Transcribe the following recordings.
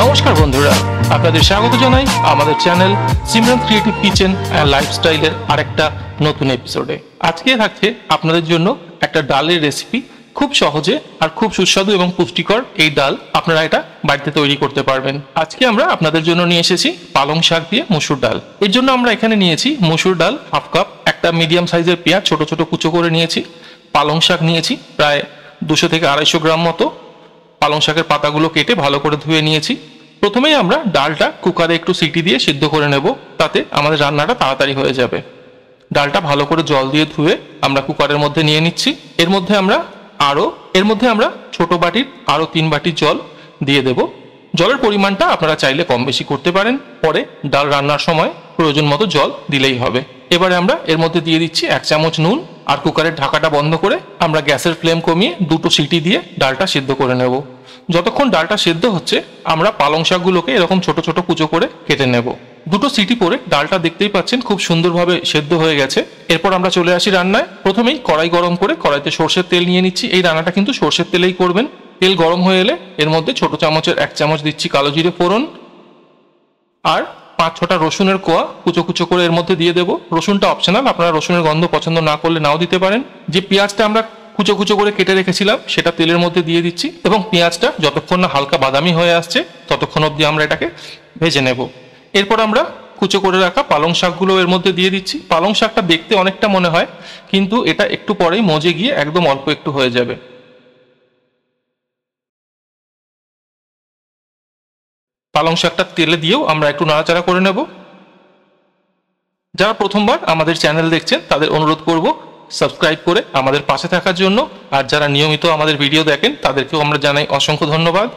নমস্কার বন্ধুরা, আপনাদের স্বাগত জানাই আমাদের channel Simran creative kitchen and লাইফস্টাইলের আরেকটা নতুন এপিসোডে। আজকে থাকছে আপনাদের জন্য একটা ডালের রেসিপি। খুব সহজে আর খুব সুস্বাদু এবং পুষ্টিকর এই ডাল আপনারা এটা বাড়িতে তৈরি করতে পারবেন। আজকে আমরা আপনাদের জন্য নিয়ে এসেছি পালং শাক দিয়ে মুসুর ডাল। এর জন্য আমরা এখানে নিয়েছি মুসুর ডাল হাফ কাপ, একটা মিডিয়াম সাইজের পেঁয়াজ ছোট ছোট কুচো করে নিয়েছি, পালং শাক নিয়েছি প্রায় 200 থেকে 250 গ্রাম মতো। পালং শাকের পাতাগুলো কেটে ভালো করে ধুয়ে নিয়েছি। প্রথমেই আমরা ডালটা কুকারে একটু সিটি দিয়ে সিদ্ধ করে নেব, তাতে আমাদের রান্নাটা তাড়াতাড়ি হয়ে যাবে। ডালটা ভালো করে জল দিয়ে ধুয়ে আমরা কুকারের মধ্যে নিয়ে নিচ্ছি। এর মধ্যে আমরা ছোট বাটির আরও 3 বাটি জল দিয়ে দেব। জলের পরিমাণটা আপনারা চাইলে কম বেশি করতে পারেন, পরে ডাল রান্নার সময় প্রয়োজন মতো জল দিলেই হবে। এবারে আমরা এর মধ্যে দিয়ে দিচ্ছি 1 চামচ নুন, আর কুকারের ঢাকাটা বন্ধ করে আমরা গ্যাসের ফ্লেম কমিয়ে 2টো সিটি দিয়ে ডালটা সিদ্ধ করে নেব। যতক্ষণ ডালটা সিদ্ধ হচ্ছে আমরা পালং শাকগুলোকে এরকম ছোট ছোট কুচো করে কেটে নেব। 2টো সিটি পরে ডালটা দেখতেই পাচ্ছেন খুব সুন্দরভাবে সেদ্ধ হয়ে গেছে। এরপর আমরা চলে আসি রান্নায়। প্রথমেই কড়াই গরম করে কড়াইতে সর্ষের তেল নিয়ে নিচ্ছি। এই রান্নাটা কিন্তু সর্ষের তেলেই করবেন। তেল গরম হয়ে এলে এর মধ্যে ছোট চামচের 1 চামচ দিচ্ছি কালো জিরে ফোড়ন, আর 5-6টা রসুনের কোয়া কুচো কুচো করে এর মধ্যে দিয়ে দেবো। রসুনটা অপশনাল, আপনারা রসুনের গন্ধ পছন্দ না করলে নাও দিতে পারেন। যে পেঁয়াজটা আমরা কুচো কুচো করে কেটে রেখেছিলাম সেটা তেলের মধ্যে দিয়ে দিচ্ছি, এবং পেঁয়াজটা যতক্ষণ না হালকা বাদামি হয়ে আসছে ততক্ষণ অবধি আমরা এটাকে ভেজে নেব। এরপর আমরা কুচো করে রাখা পালং শাকগুলো এর মধ্যে দিয়ে দিচ্ছি। পালং শাকটা দেখতে অনেকটা মনে হয়, কিন্তু এটা একটু পরেই মজে গিয়ে একদম অল্প একটু হয়ে যাবে। পালং শাকটা তেলে দিয়েও আমরা একটু নাড়াচাড়া করে নেব। যারা প্রথমবার আমাদের চ্যানেল দেখছেন তাদের অনুরোধ করব সাবস্ক্রাইব করে আমাদের পাশে থাকার জন্য, আর যারা নিয়মিত আমাদের ভিডিও দেখেন তাদেরকেও আমরা জানাই অসংখ্য ধন্যবাদ।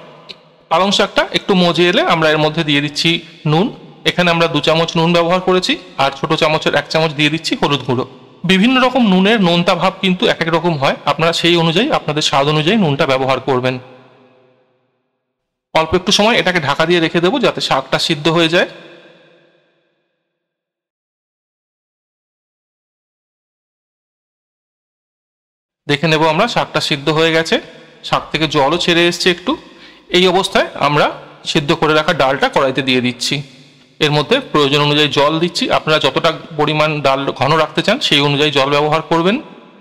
পালং শাকটা একটু মজে এলে আমরা এর মধ্যে দিয়ে দিচ্ছি নুন। এখানে আমরা 2 চামচ নুন ব্যবহার করেছি, আর ছোট চামচের 1 চামচ দিয়ে দিচ্ছি হলুদ গুঁড়ো। বিভিন্ন রকম নুনের নোনতা ভাব কিন্তু এক এক রকম হয়, আপনারা সেই অনুযায়ী আপনাদের স্বাদ অনুযায়ী নুনটা ব্যবহার করবেন। অল্প একটু সময় এটাকে ঢাকা দিয়ে রেখে দেবো যাতে শাকটা সিদ্ধ হয়ে যায়। দেখে নেব আমরা শাকটা সিদ্ধ হয়ে গেছে, শাক থেকে জলও ছেড়ে এসছে একটু। এই অবস্থায় আমরা সিদ্ধ করে রাখা ডালটা কড়াইতে দিয়ে দিচ্ছি। এর মধ্যে প্রয়োজন অনুযায়ী জল দিচ্ছি, আপনারা যতটা পরিমাণ ডাল ঘন রাখতে চান সেই অনুযায়ী জল ব্যবহার করবেন।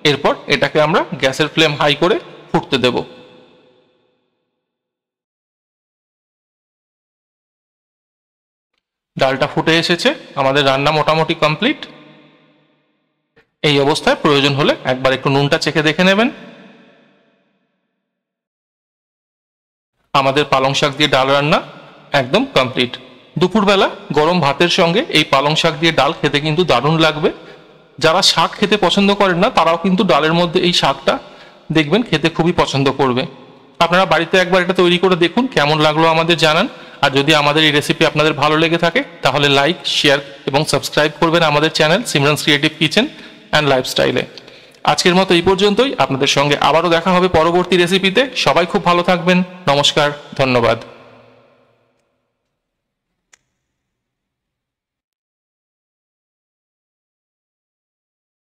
এরপর এটাকে আমরা গ্যাসের ফ্লেম হাই করে ফুটতে দেব। ডালটা ফুটে এসেছে, আমাদের রান্না মোটামুটি কমপ্লিট। এই অবস্থায় প্রয়োজন হলে একবার একটু নুনটা চেখে দেখে নেবেন। আমাদের পালং শাক দিয়ে ডাল রান্না একদম কমপ্লিট। দুপুরবেলা গরম ভাতের সঙ্গে এই পালং শাক দিয়ে ডাল খেতে কিন্তু দারুণ লাগবে। যারা শাক খেতে পছন্দ করেন না তারাও কিন্তু ডালের মধ্যে এই শাকটা দেখবেন খেতে খুবই পছন্দ করবে। আপনারা বাড়িতে একবার এটা তৈরি করে দেখুন, কেমন লাগলো আমাদের জানান। আর যদি আমাদের এই রেসিপি আপনাদের ভালো লেগে থাকে তাহলে লাইক, শেয়ার এবং সাবস্ক্রাইব করবেন আমাদের channel Simran creative kitchen and লাইফস্টাইলে। আজকের মতো এই পর্যন্তই। আপনাদের সঙ্গে আবারও দেখা হবে পরবর্তী রেসিপিতে। সবাই খুব ভালো থাকবেন। নমস্কার, ধন্যবাদ।